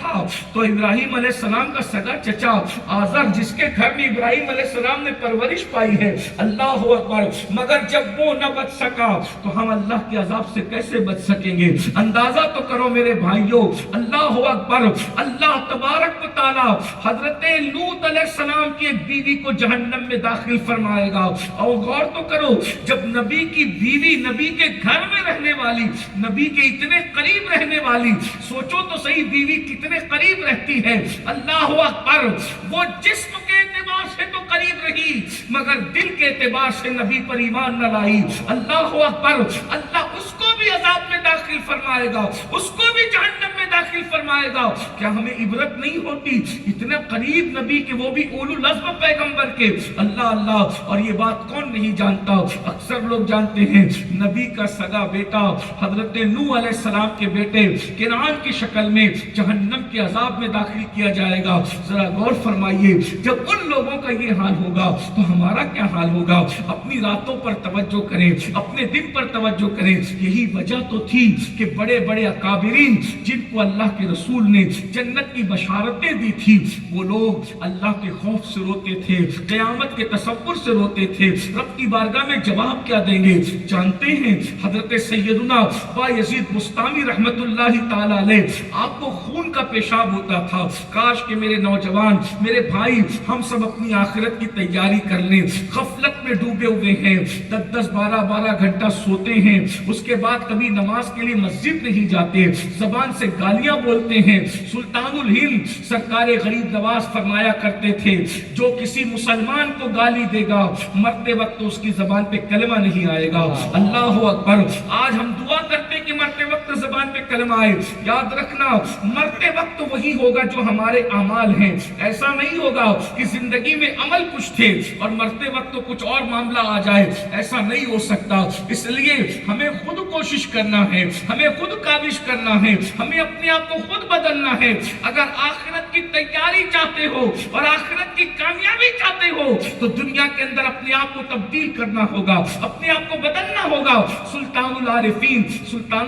تھا؟ تو ابراہیم علیہ السلام کا سگا چچا آزر، جس کے گھر میں ابراہیم علیہ السلام نے پرورش پائی ہے، اللہ اکبر، مگر جب وہ نہ بچ سکا تو ہم اللہ کے عذاب سے کیسے بچ سکیں گے؟ اندازہ تو کرو میرے بھائیوں، اللہ اکبر، اللہ تبارک و تعالی حضرت لوط علیہ السلام کی ایک بیوی کو جہنم میں داخل فرمائے گا۔ اور غور تو کرو، جب نبی کی بیوی نبی کے گھر میں رہنے والی، نبی کے اتنے قریب رہنے والی، سوچو تو صحیح بیوی کتنے قریب رہتی ہے، اللہ اکبر، وہ جسم کے اعتبار سے تو قریب رہی مگر دل کے اعتبار سے نبی پر ایمان نہ لائی، اللہ اکبر، اللہ اس کو بھی عذاب میں داخل فرمائے گا، اس کو بھی جہنم میں داخل فرمائے گا۔ کیا ہمیں عبرت نہیں ہوتی؟ اتنے قریب نبی کے، وہ بھی اولو العزم پیغمبر کے، اللہ اللہ۔ اور یہ بات کون نہیں جانتا؟ اکثر لوگ جانتے ہیں نبی کا سگا بیٹا حضرت نوح علیہ السلام کے بیٹے کنعان کی شکل میں جہنم کے عذاب میں داخل کیا جائے گا۔ ذرا غور فرمائیے، جب ان لوگوں کا یہ حال ہوگا تو ہمارا کیا حال ہوگا؟ اپنی راتوں پر توجہ کریں، اپنے دن پر توجہ کریں۔ یہی وجہ تو تھی کہ بڑے بڑے اکابرین جن کو اللہ کے رسول نے جنت کی بشارتیں دی تھی، وہ لوگ اللہ کے خوف سے روتے تھے، قیامت کے تصور سے روتے تھے، رب کی بارگاہ میں جواب کیا دیں گے؟ جانتے ہیں حضرت سیدنا بایزید بستامی رحمت اللہ تعالی علیہ، آپ کو خون کا پیشاب ہوتا تھا۔ کاش کہ میرے نوجوان، میرے بھائی، ہم سب اپنی آخرت کی تیاری کر لیں۔ غفلت میں ڈوبے ہوئے ہیں، 10 12 گھنٹہ سوتے ہیں، اس کے بعد کبھی نماز کے لیے مسجد نہیں جاتے، زبان سے گالیاں بولتے ہیں۔ سلطان الہند سرکار غریب نواز فرمایا کرتے تھے، جو کسی مسلمان کو گالی دے گا مرتے وقت اس کی زبان پہ کلمہ نہیں آئے گا، اللہ اکبر۔ آج ہم دعا کرتے کہ مرتے وقت زبان پہ کلمہ آئے، یاد رکھنا مرتے وقت وہی ہوگا جو ہمارے اعمال ہیں۔ ایسا نہیں ہوگا کہ زندگی میں عمل کچھ تھے اور مرتے وقت تو کچھ اور معاملہ آ جائے، ایسا نہیں ہو سکتا۔ اس لیے ہمیں خود کوشش کرنا ہے، ہمیں خود کاوش کرنا ہے، ہمیں اپنے آپ کو خود بدلنا ہے۔ اگر آخرت کی تیاری چاہتے ہو اور آخرت کی کامیابی چاہتے ہو تو دنیا کے اندر اپنے آپ کو تبدیل کرنا ہوگا، اپنے آپ کو بدلنا ہوگا۔ سلطان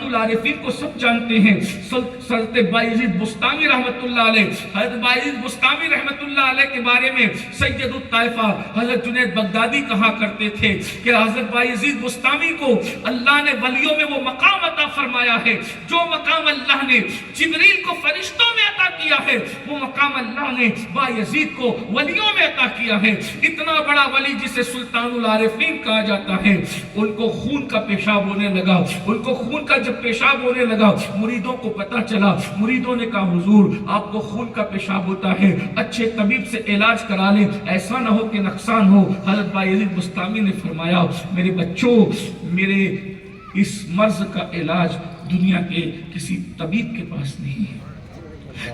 العارفین کو سب جانتے ہیں، حضرت بایزید بستامی رحمت اللہ علیہ۔ حضرت بایزید بستامی رحمت اللہ علیہ کے بارے میں سید الطائفہ حضرت جنید بغدادی کہا کرتے تھے کہ حضرت بایزید بستامی کو اللہ نے ولیوں میں وہ مقام عطا فرمایا ہے جو مقام اللہ نے جبریل کو فرشتوں میں عطا کیا ہے، وہ مقام اللہ نے بایزید کو ولیوں میں عطا کیا ہے۔ اتنا بڑا ولی جسے سلطان العارفین کہا جاتا ہے، ان کو خون کا پیشاب ہونے لگا۔ ان کو خون کا جب پیشاب ہونے لگا، مریدوں کو پتا چلا، مریدوں نے کہا حضور آپ کو خون کا پیشاب ہوتا ہے، اچھے طبیب سے علاج کرا لیں، ایسا نہ ہو کہ نقصان ہو۔ حضرت بایزید بستامی نے فرمایا میرے بچوں، میرے اس مرض کا علاج دنیا کے کسی طبیب کے پاس نہیں ہے،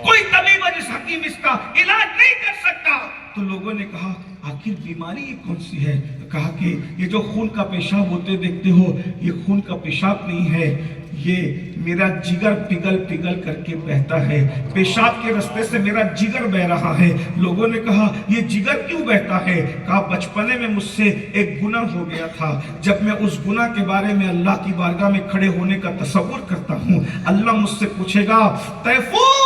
کوئی طبیب اور اس حکیم اس کا علاج نہیں کر سکتا۔ تو لوگوں نے کہا آخر بیماری یہ کون سی ہے؟ کہا کہ یہ جو خون کا پیشاب ہوتے دیکھتے ہو، یہ خون کا پیشاب نہیں ہے، یہ میرا جگر پگھل پگھل کر کے بہتا ہے، پیشاب کے رستے سے میرا جگر بہ رہا ہے۔ لوگوں نے کہا یہ جگر کیوں بہتا ہے؟ کہا بچپنے میں مجھ سے ایک گناہ ہو گیا تھا، جب میں اس گناہ کے بارے میں اللہ کی بارگاہ میں کھڑے ہونے کا تصور کرتا ہوں، اللہ مجھ سے پوچھے گا تیفور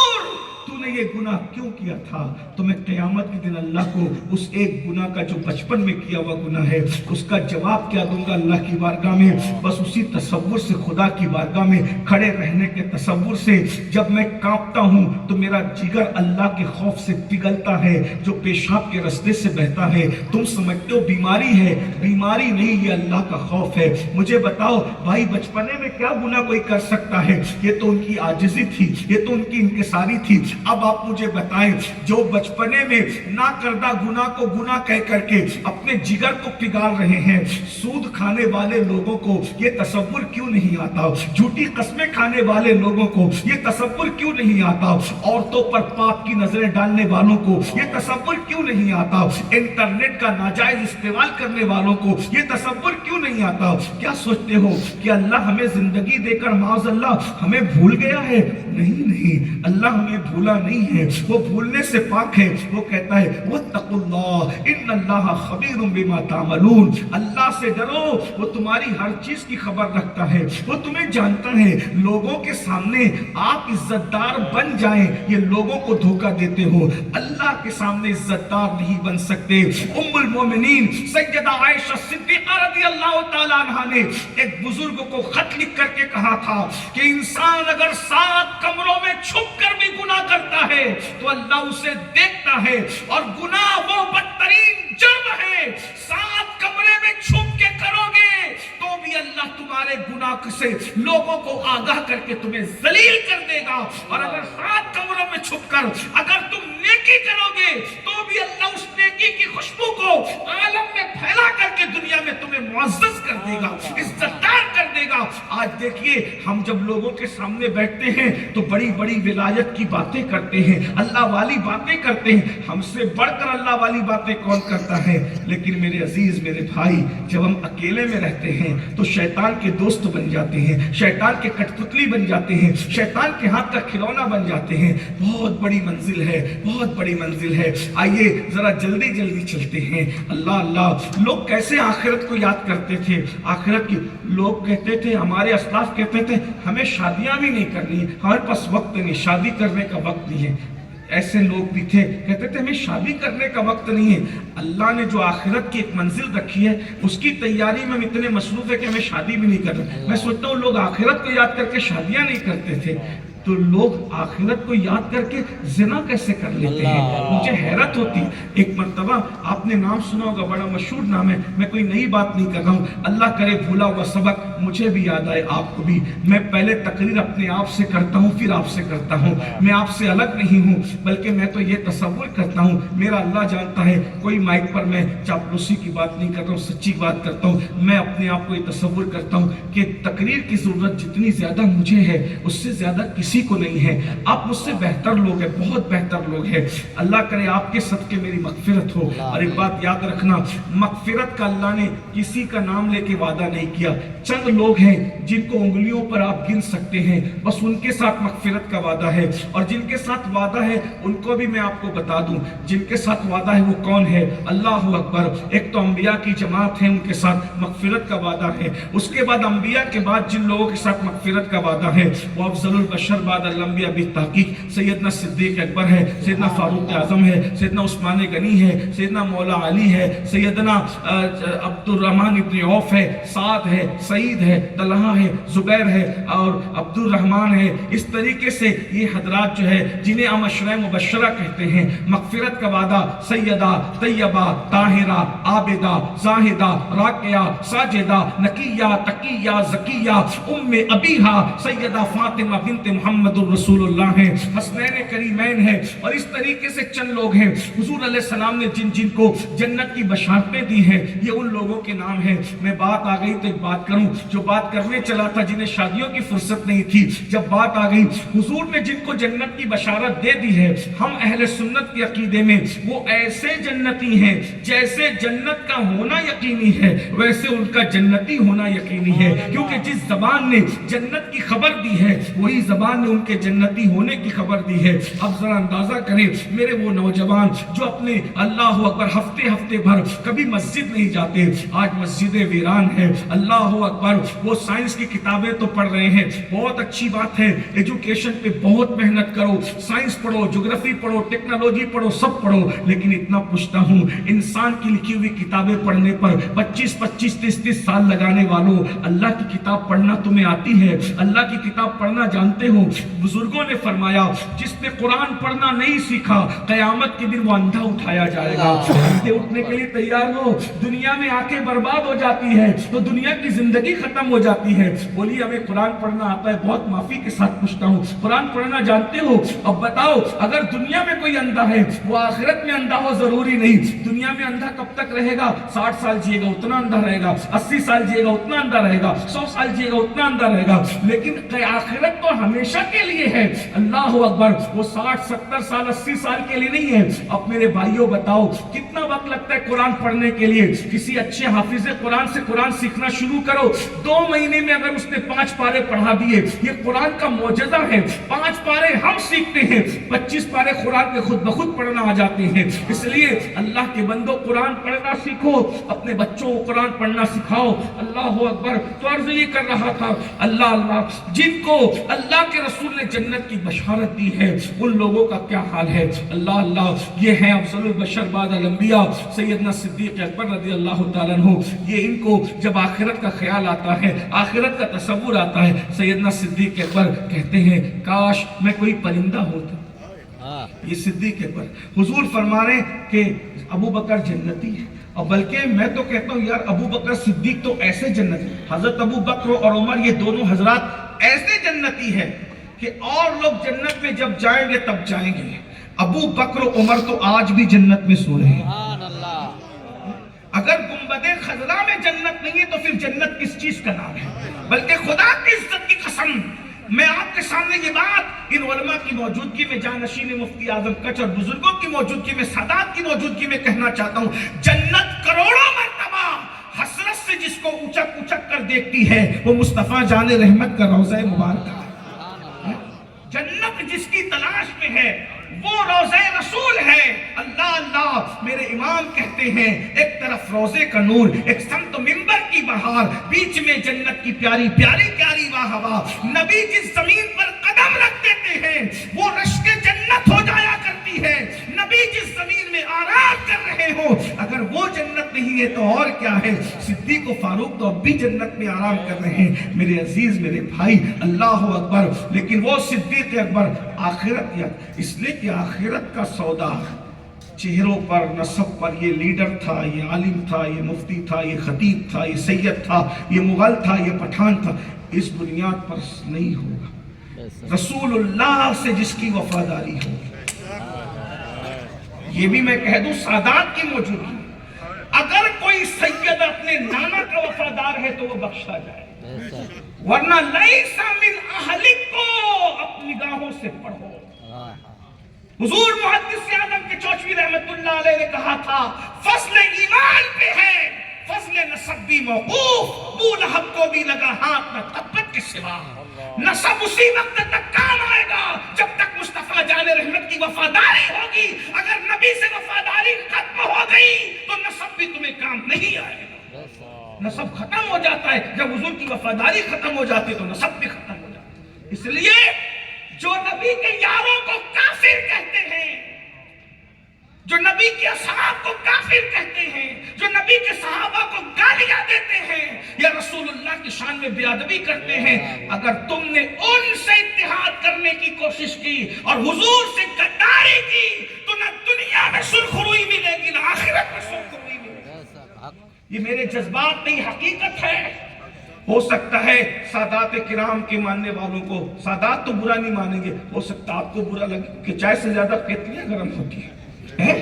تو نے یہ گناہ کیوں کیا تھا؟ تو میں قیامت کے دن اللہ کو اس ایک گناہ کا جو بچپن میں کیا ہوا گناہ ہے اس کا جواب کیا دوں گا اللہ کی بارگاہ میں؟ بس اسی تصور سے، خدا کی بارگاہ میں کھڑے رہنے کے تصور سے جب میں کانپتا ہوں تو میرا جگر اللہ کے خوف سے پگھلتا ہے جو پیشاب کے رستے سے بہتا ہے۔ تم سمجھتے ہو بیماری ہے، بیماری نہیں، یہ اللہ کا خوف ہے۔ مجھے بتاؤ بھائی بچپنے میں کیا گناہ کوئی کر سکتا ہے؟ یہ تو ان کی عاجزی تھی، یہ تو ان کی انکساری تھی۔ اب آپ مجھے بتائیں جو بچپنے میں نہ کردہ گناہ کو گناہ کہہ کر کے اپنے جگر کو پگھال رہے ہیں، سود کھانے والے لوگوں کو یہ تصور کیوں نہیں آتا؟ جھوٹی قسمیں کھانے والے لوگوں کو یہ تصور کیوں نہیں آتا؟ عورتوں پر پاپ کی نظریں ڈالنے والوں کو یہ تصور کیوں نہیں آتا؟ انٹرنیٹ کا ناجائز استعمال کرنے والوں کو یہ تصور کیوں نہیں آتا؟ کیا سوچتے ہو کہ اللہ ہمیں زندگی دے کر معاذ اللہ ہمیں بھول گیا ہے؟ نہیں نہیں، اللہ ہمیں بھولا نہیں ہے، وہ بھولنے سے پاک ہے۔ وہ کہتا ہے وَاتَّقُوا اللَّهَ إِنَّ اللَّهَ خَبِيرٌ بِمَا تَعْمَلُونَ، اللہ سے ڈرو، وہ تمہاری ہر چیز کی خبر رکھتا ہے، وہ تمہیں جانتا ہے۔ لوگوں کے سامنے آپ عزت دار بن جائیں، یہ لوگوں کو دھوکہ دیتے ہو، اللہ کے سامنے عزت دار نہیں بن سکتے۔ ام المومنین سیدہ عائشہ صدیقہ رضی اللہ تعالیٰ عنہ نے ایک بزرگ کو خط لکھ کر کے کہا تھا کہ انسان اگر 7 کمروں میں چھپ کر بھی گناہ کرتا ہے تو اللہ اسے دیکھتا ہے، اور گناہ وہ بدترین جرم ہے، 7 کمرے میں چھپ کے کرو گے تو بھی اللہ تمہارے گناہ سے لوگوں کو آگاہ کر کے تمہیں ذلیل کر دے گا، اور اگر 7 کمروں میں چھپ کر اگر تم نیکی کرو گے تو بھی اللہ اس نیکی کی خوشبو کو عالم میں پھیلا کر کے دنیا میں تمہیں معزز کر دے گا، عزت دار کر دے گا۔ آج دیکھیے ہم جب لوگوں کے سامنے بیٹھتے ہیں تو بڑی بڑی ولایت کی باتیں کرتے ہیں، اللہ والی باتیں کرتے ہیں، ہم سے بڑھ کر اللہ والی باتیں کون کرتا ہے؟ لیکن میرے عزیز میرے بھائی، جب ہم اکیلے میں رہتے ہیں تو شیطان کے دوست بن جاتے ہیں، شیطان کے کٹ پتلی بن جاتے ہیں، شیطان کے ہاتھ کا کھلونا بن جاتے ہیں۔ بہت بڑی منزل ہے، بہت بڑی منزل ہے۔ آئیے ذرا جلدی جلدی چلتے ہیں۔ اللہ اللہ، لوگ کیسے آخرت کو یاد کرتے تھے؟ آخرت کی لوگ کہتے تھے، ہمارے اسلاف کہتے تھے ہمیں شادیاں بھی نہیں کرنی، ہمارے پاس وقت نہیں، شادی کرنے کا وقت نہیں ہے۔ ایسے لوگ بھی تھے کہتے تھے ہمیں شادی کرنے کا وقت نہیں ہے۔ اللہ نے جو آخرت کی ایک منزل رکھی ہے اس کی تیاری میں ہم اتنے مصروف ہے کہ ہمیں شادی بھی نہیں کرنا۔ میں سوچتا ہوں لوگ آخرت کو یاد کر کے شادیاں نہیں کرتے تھے، تو لوگ آخرت کو یاد کر کے زنا کیسے کر لیتے ہیں؟ مجھے حیرت ہوتی۔ ایک مرتبہ آپ نے نام سنا ہوگا، بڑا مشہور نام ہے، میں کوئی نئی بات نہیں کر رہا ہوں، اللہ کرے بھولا ہوا سبق مجھے بھی یاد آئے آپ کو بھی۔ میں پہلے تقریر اپنے آپ سے کرتا ہوں پھر آپ سے کرتا ہوں، میں آپ سے الگ نہیں ہوں، بلکہ میں تو یہ تصور کرتا ہوں، میرا اللہ جانتا ہے، کوئی مائک پر میں چاپلوسی کی بات نہیں کر رہا ہوں، سچی بات کرتا ہوں۔ میں اپنے آپ کو یہ تصور کرتا ہوں کہ تقریر کی ضرورت جتنی زیادہ مجھے ہے اس سے زیادہ کسی کو نہیں ہے۔ آپ مجھ سے بہتر لوگ ہیں، بہت بہتر لوگ ہیں، اللہ کرے آپ کے صدقے میری مغفرت ہو۔ اور ایک بات یاد رکھنا، مغفرت کا اللہ نے کسی کا نام لے کے وعدہ نہیں کیا، چند لوگ ہیں جن کو انگلیوں پر آپ گن سکتے ہیں، بس ان کے ساتھ مغفرت کا وعدہ ہے، اور جن کے ساتھ وعدہ ہے ان کو بھی میں آپ کو بتا دوں جن کے ساتھ وعدہ ہے وہ کون ہے۔ اللہ اکبر، ایک تو انبیاء کی جماعت ہے، ان کے ساتھ مغفرت کا وعدہ ہے۔ اس کے بعد انبیاء کے بعد جن لوگوں کے ساتھ مغفرت کا وعدہ ہے وہ افضل البشر بعد الانبیاء بالتحقیق سیدنا صدیق اکبر ہے، سیدنا فاروق اعظم ہے، سیدنا عثمان غنی ہے، سیدنا مولا علی ہے، سیدنا عبد الرحمن ابن عوف ہے، سعد ہے، سعید ہے، طلحہ ہے، زبیر ہے اور عبد الرحمن ہے۔ اس طریقے سے یہ حضرات جو ہے جنہیں ہم عشرہ مبشرہ کہتے ہیں، مغفرت کا وعدہ سیدہ طیبہ طاہرہ عابدہ زاہدہ راکعہ ساجدہ نقیہ تقیہ زکیہ ام ابیہا سیدہ فاطمہ بنت محمد الرسول اللہ ہیں، حسنین کریمین ہیں، اور اس طریقے سے چند لوگ ہیں حضور علیہ السلام نے جن جن کو جنت کی بشارتیں دی ہیں، یہ ان لوگوں کے نام ہیں۔ میں بات آ گئی تو ایک بات کروں، جو بات کرنے چلا تھا جنہیں شادیوں کی فرصت نہیں تھی، جب بات آ گئی حضور نے جن کو جنت کی بشارت دے دی ہے، ہم اہل سنت کے عقیدے میں وہ ایسے جنتی ہیں جیسے جنت کا ہونا یقینی ہے ویسے ان کا جنتی ہونا یقینی ہے، کیونکہ جس زبان نے جنت کی خبر دی ہے وہی زبان نے ان کے جنتی ہونے کی خبر دی ہے۔ اب ذرا اندازہ کریں میرے وہ نوجوان جو اپنے اللہ اکبر ہفتے ہفتے بھر کبھی مسجد نہیں جاتے، آج مسجدیں ویران ہیں، اللہ اکبر، وہ سائنس کی کتابیں تو پڑھ رہے ہیں، بہت اچھی بات ہے، ایجوکیشن پہ بہت محنت کرو، سائنس پڑھو، جغرافی پڑھو، ٹیکنالوجی پڑھو، سب پڑھو، لیکن اتنا پوچھتا ہوں انسان کی لکھی ہوئی کتابیں پڑھنے پر 25-25 30 سال لگانے والوں، اللہ کی کتاب پڑھنا تمہیں آتی ہے؟ اللہ کی کتاب پڑھنا جانتے ہو؟ بزرگوں نے فرمایا جس نے قرآن پڑھنا نہیں سیکھا قیامت کے دن وہ اندھا اٹھایا جائے گا۔ اندھے اٹھنے کے لیے تیار ہو، دنیا میں آنکھیں برباد ہو جاتی ہے تو دنیا کی زندگی ختم ہو جاتی ہے۔ بولیے ہمیں قرآن پڑھنا آتا ہے، بہت معافی کے ساتھ پوچھتا ہوں قرآن پڑھنا جانتے ہو؟ اب بتاؤ اگر دنیا میں کوئی اندھا ہے وہ آخرت میں اندھا ہو ضروری نہیں۔ دنیا میں اندھا کب تک رہے گا؟ 60 سال جیے گا اتنا اندھا رہے گا، 80 سال جیے گا اتنا اندھا رہے گا، 100 سال جیے گا اتنا اندھا رہے گا، لیکن آخرت تو ہمیشہ کے لیے ہے. اللہ اکبر. وہ 60 70 سال 80 سال کے لیے نہیں ہے. اب میرے بھائیوں بتاؤ کتنا وقت لگتا ہے قرآن پڑھنے کے لیے؟ کسی اچھے حافظ قرآن سے قرآن سیکھنا شروع کرو، 2 مہینے میں اگر اس نے 5 پارے پڑھا دیے، یہ قرآن کا معجزہ ہے. 5 پارے ہم سیکھتے ہیں، 25 پارے قرآن کے خود بخود پڑھنا آ جاتے ہیں. اس لیے اللہ کے بندوں قرآن پڑھنا سیکھو، اپنے بچوں کو قرآن پڑھنا سکھاؤ. اللہ اکبر. تو عرض یہ کر رہا تھا اللہ جن کو اللہ کے رسول نے جنت کی بشارت دی ہے ان لوگوں کا کیا حال ہے. اللہ یہ ہیں افضل البشر بعد الانبیاء سیدنا صدیق اکبر رضی اللہ تعالیٰ عنہ. یہ ان کو جب آخرت کا خیال آتا ہے، آخرت کا تصور آتا ہے، سیدنا صدیق اکبر کہتے ہیں کاش میں کوئی پرندہ ہوتا. یہ صدیق اکبر. حضور فرما رہے ہیں کہ ابو بکر جنتی ہے، اور بلکہ میں تو کہتا ہوں یار ابو بکر صدیق تو ایسے جنتی، حضرت ابو بکر اور عمر یہ دونوں حضرات ایسے جنتی ہیں کہ اور لوگ جنت میں جب جائیں گے تب جائیں گے. ابو بکر و عمر تو آج بھی جنت میں سو رہے ہیں. اگر گنبد خضرا میں جنت نہیں ہے تو پھر جنت کس چیز کا نام ہے؟ بلکہ خدا کی عزت کی قسم میں آپ کے سامنے یہ بات ان علماء کی موجودگی میں، جانشین مفتی اعظم کچھ اور بزرگوں کی موجودگی میں، سادات کی موجودگی میں کہنا چاہتا ہوں. جنت کروڑوں مرتبہ حسرت سے جس کو اچک اچک کر دیکھتی ہے وہ مصطفیٰ جان رحمت کا روضہ مبارکہ ہے. جنت جس کی تلاش میں ہے وہ روضہ رسول ہے. اللہ میرے امام کہتے ہیں ایک طرف روضے کا نور، ایک سمت منبر کی بہار، بیچ میں جنت کی پیاری پیاری پیاری واہ ہوا. نبی جس زمین پر قدم رکھ دیتے ہیں وہ رشک جنت ہو جایا کرتی ہے. نبی جس زمین میں آرام کر رہے ہو اگر وہ جنت نہیں ہے تو اور کیا ہے؟ صدیق و فاروق تو اب بھی جنت میں آرام کر رہے ہیں. میرے عزیز میرے بھائی اللہ اکبر. لیکن وہ صدیق اکبر آخرت یا اس لیے کہ آخرت کا سودا چہروں پر نسب پر، یہ لیڈر تھا، یہ عالم تھا، یہ مفتی تھا، یہ خطیب تھا، یہ سید تھا، یہ مغل تھا، یہ پٹھان تھا، اس بنیاد پر نہیں ہوگا. رسول اللہ سے جس کی وفاداری ہو. یہ بھی میں کہہ دوں سادات کی موجودگی، اگر کوئی سید اپنے نانا کا وفادار ہے تو وہ بخشا جائے، ورنہ لیسا من اہلک کو اپنی نگاہوں سے پڑھو. حضور محدث اعظم کے چوچوی رحمت اللہ علیہ نے کہا تھا فضل ایمان پہ ہے، فضل نسب بھی موقوف. ابو لہب کو بھی لگا ہاتھ نہ تبت کے سوا. نسب اسی وقت تک کام آئے گا جب تک مصطفیٰ جان رحمت کی وفاداری ہوگی. اگر نبی سے وفاداری ختم ہو گئی تو نسب بھی تمہیں کام نہیں آئے گا. نسب ختم ہو جاتا ہے جب حضور کی وفاداری ختم ہو جاتی تو نسب بھی ختم ہو جاتا ہے. اس لیے جو نبی کے یاروں کو کافر کہتے ہیں، جو نبی کے اصحاب کو کافر کہتے ہیں، جو نبی کے صحابہ کو گالیاں دیتے ہیں یا رسول اللہ کی شان میں بے ادبی کرتے ہیں، اگر تم نے ان سے اتحاد کرنے کی کوشش کی اور حضور سے غداری کی تو نہ دنیا میں سرخروئی ملے گی نہ آخرت میں سرخروئی ملے گی. یہ میرے جذبات نہیں، حقیقت ہے. ہو سکتا ہے سادات کرام کے ماننے والوں کو، سادات تو برا نہیں مانیں گے، ہو سکتا آپ کو برا لگے کہ چائے سے زیادہ کیتلیاں گرم ہوتی ہیں.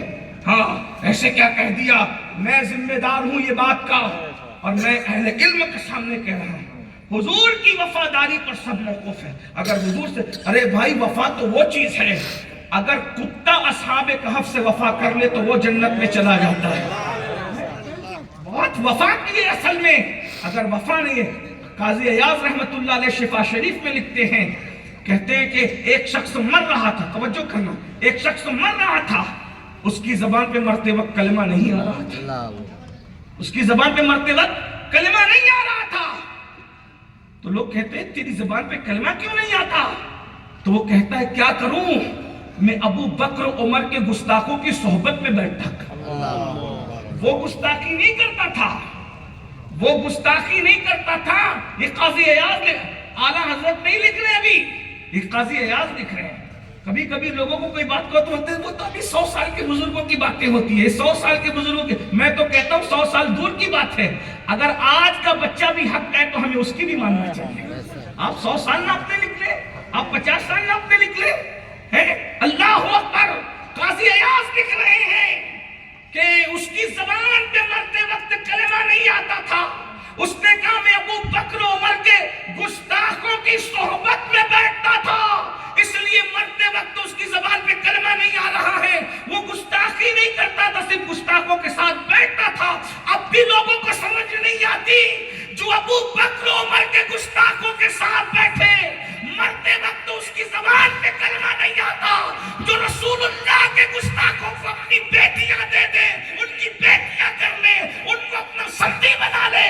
ہاں ایسے کیا کہہ دیا؟ میں ذمہ دار ہوں یہ بات کا اور میں اہل علم کے سامنے کہہ رہا ہوں حضور کی وفاداری پر سب موقف ہے. اگر حضور سے ارے بھائی وفا تو وہ چیز ہے، اگر کتا اصحاب کہف سے وفا کر لے تو وہ جنت میں چلا جاتا ہے. بہت وفا کی ہے اصل میں. اگر وفا نہیں ہے، قاضی ایاز رحمت اللہ علیہ شفا شریف میں لکھتے ہیں، کہتے ہیں کہ ایک شخص مر رہا تھا، توجہ کرنا، ایک شخص مر رہا تھا، اس کی زبان پہ مرتے وقت کلمہ نہیں آ رہا تھا، اس کی زبان پہ مرتے وقت کلمہ نہیں آ رہا تھا. تو لوگ کہتے ہیں تیری زبان پہ کلمہ کیوں نہیں آتا؟ تو وہ کہتا ہے کیا کروں، میں ابو بکر و عمر کے گستاخوں کی صحبت میں بیٹھتا تھا. وہ گستاخی نہیں کرتا تھا، وہ گستاخی نہیں کرتا تھا. یہ قاضی ایاز اعلیٰ حضرت نہیں لکھ رہے، ابھی یہ قاضی ایاز لکھ رہے ہیں. کبھی کبھی لوگوں کو کوئی بات کہتے ہوتے ہیں وہ تو ابھی 100 سال کے بزرگوں کی باتیں ہوتی ہے، 100 سال کے بزرگوں کی. میں تو کہتا ہوں 100 سال دور کی بات ہے. اگر آج کا بچہ بھی حق ہے تو ہمیں اس کی بھی ماننا چاہیے. آپ 100 سال ناپتے نکلے، آپ 50 سال ناپتے نکلے. اللہ اکبر. قاضی ایاز لکھ رہے ہیں کہ اس کی زبان پہ مرتے وقت کلمہ نہیں آتا تھا. اس نے کہا میں ابو بکر و عمر کے گستاخوں کی صحبت میں بیٹھتا تھا. کلمہ نہیں آ رہا ہے، وہ گستاخی نہیں کرتا تھا، صرف گستاخوں کے ساتھ بیٹھتا تھا۔ اب بھی لوگوں کو سمجھ نہیں آتی، جو ابو بکر و عمر کے گستاخوں کے ساتھ بیٹھے، مرتے وقت اس کی زبان پہ کلمہ نہیں آتا، جو رسول اللہ کے گستاخوں کو اپنی بیٹیاں دے دے، ان کی بیٹیاں کر لے، ان کو اپنا سردی بنا لے،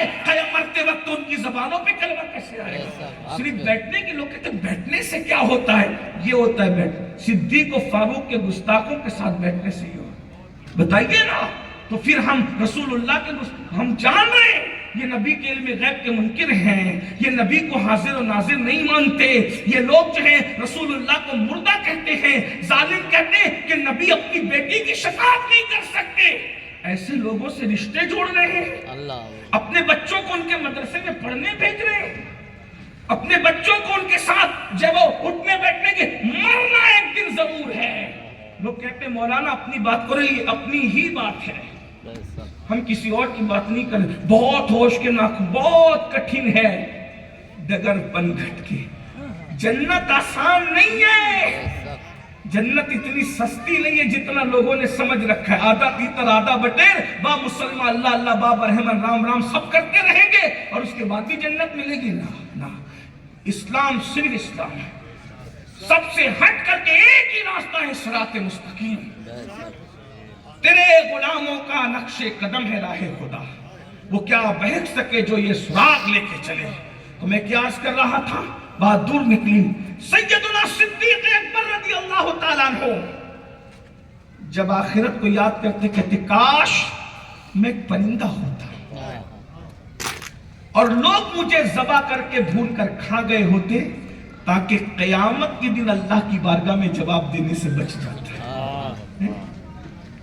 مرتے وقت ان کی زبانوں پہ کلمہ کیسے آئے گا؟ صرف بیٹھنے کے لوگ کہتے ہیں بیٹھنے سے کیا ہوتا ہے؟ یہ ہوتا ہے بیٹھ صدیق و فاروق کے گستاخوں کے ساتھ بیٹھنے سے ہی ہوتا، بتائیے نا۔ تو پھر ہم رسول اللہ کے ہم جان رہے ہیں یہ نبی کے علم غیب کے منکر ہیں، یہ نبی کو حاضر و ناظر نہیں مانتے، یہ لوگ جو ہیں رسول اللہ کو مردہ کہتے ہیں، ظالم کہتے ہیں کہ نبی اپنی بیٹی کی شفاعت نہیں کر سکتے۔ ایسے لوگوں سے رشتے جوڑ رہے ہیں، اپنے بچوں کو ان کے مدرسے میں پڑھنے بھیج رہے ہیں، اپنے بچوں کو ان کے ساتھ جب وہ اٹھنے بیٹھنے کے، مرنا ایک دن ضرور ہے۔ لوگ کہتے ہیں مولانا اپنی بات کرو، یہ اپنی ہی بات ہے، ہم کسی اور کی بات نہیں کریں۔ بہت ہوش کے ناخن، بہت کٹھن ہے ڈگر پن گھٹ کے، جنت آسان نہیں ہے، جنت اتنی سستی نہیں ہے جتنا لوگوں نے سمجھ رکھا ہے۔ آدھا تیتر آدھا بٹیر، با مسلمان اللہ اللہ با برہمن رام رام سب کرتے رہیں گے اور اس کے بعد بھی جنت ملے گی؟ نہ، اسلام صرف اسلام ہے، سب سے ہٹ کر کے ایک ہی راستہ ہے، صراط مستقیم۔ تیرے غلاموں کا نقش قدم ہے راہ خدا، وہ کیا بہک سکے جو یہ سراغ لے کے چلے۔ تو میں کیا عرض کر رہا تھا، بات دور نکلی۔ سیدنا صدیق اکبر رضی اللہ تعالیٰ عنہ جب آخرت کو یاد کرتے کہتے کاش میں ایک پرندہ ہوتا اور لوگ مجھے ذبح کر کے بھون کر کھا گئے ہوتے، تاکہ قیامت کے دن اللہ کی بارگاہ میں جواب دینے سے بچ جاتا۔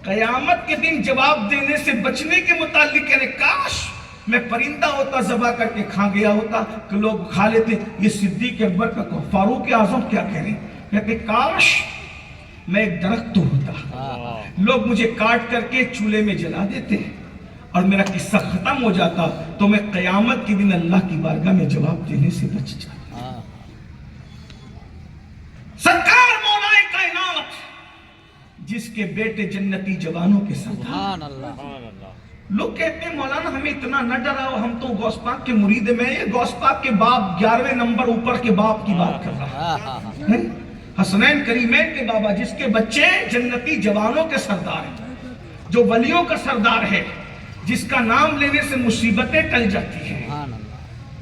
قیامت کے دن جواب دینے سے بچنے کے متعلق کہنے کاش میں پرندہ ہوتا، ذبح کر کے کھا گیا ہوتا کہ لوگ کھا لیتے۔ یہ صدیق اکبر کا فاروق اعظم کیا کہہ رہے ہیں، کہتے کاش میں ایک درخت ہوتا، لوگ مجھے کاٹ کر کے چولہے میں جلا دیتے اور میرا قصہ ختم ہو جاتا، تو میں قیامت کے دن اللہ کی بارگاہ میں جواب دینے سے بچ جاتا۔ سرکار مولا کائنات جس کے بیٹے جنتی جوانوں کے ساتھ، لوگ کہتے ہیں مولانا ہمیں اتنا نہ ڈراؤ، ہم تو غوث پاک کے مرید ہیں۔ میں یہ غوث پاک کے باپ 11ویں نمبر اوپر کے باپ کی بات کر رہا ہوں، حسنین کریمین کے بابا، جس کے بچے جنتی جوانوں کے سردار ہیں، جو ولیوں کا سردار ہے، جس کا نام لینے سے مصیبتیں ٹل جاتی ہیں،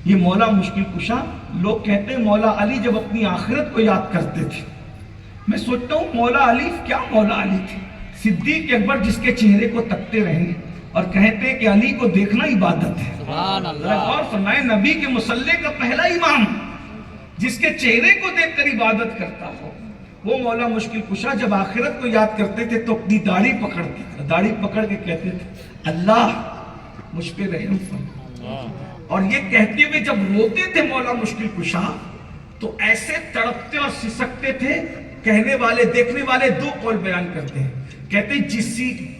یہ مولا مشکل کشا۔ لوگ کہتے ہیں مولا علی جب اپنی آخرت کو یاد کرتے تھے، میں سوچتا ہوں مولا علی کیا مولا علی تھے؟ صدیق اکبر جس کے چہرے کو تکتے رہے اور کہتے ہیں کہ علی کو دیکھنا عبادت ہے۔ سبحان اللہ۔ اور فرمائے نبی کے مصلی کا پہلا امام جس کے چہرے کو دیکھ کر عبادت کرتا ہو، وہ مولا مشکل کشا جب آخرت کو یاد کرتے تھے تو اپنی داڑھی پکڑ کے کہتے تھے اللہ مجھ پہ رحم فرما۔ اور یہ کہتے ہوئے جب روتے تھے مولا مشکل کشا تو ایسے تڑپتے اور سسکتے تھے، کہنے والے دیکھنے والے دو قول بیان کرتے ہیں، کہتے ہیں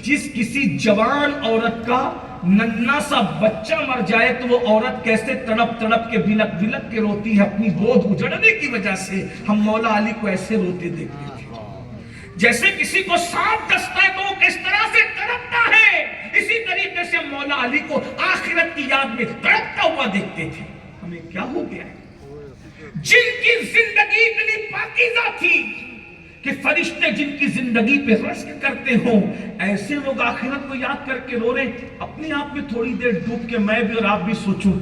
جس کسی جوان عورت کا ننھا سا بچہ مر جائے تو وہ عورت کیسے تڑپ کے بلک کے روتی ہے اپنی گود اجڑنے کی وجہ سے، ہم مولا علی کو ایسے روتے دیکھتے تھے۔ جیسے کسی کو سانپ ڈستا ہے تو وہ کس طرح سے تڑپتا ہے، اسی طریقے سے ہم مولا علی کو آخرت کی یاد میں تڑپتا ہوا دیکھتے تھے۔ ہمیں کیا ہو گیا ہے؟ جن کی زندگی اتنی پاکیزہ تھی کہ فرشتے جن کی زندگی پہ رشک کرتے ہوں، ایسے لوگ آخرت کو یاد کر کے رو رہے۔ اپنے آپ میں تھوڑی دیر ڈوب کے میں بھی اور آپ بھی سوچوں،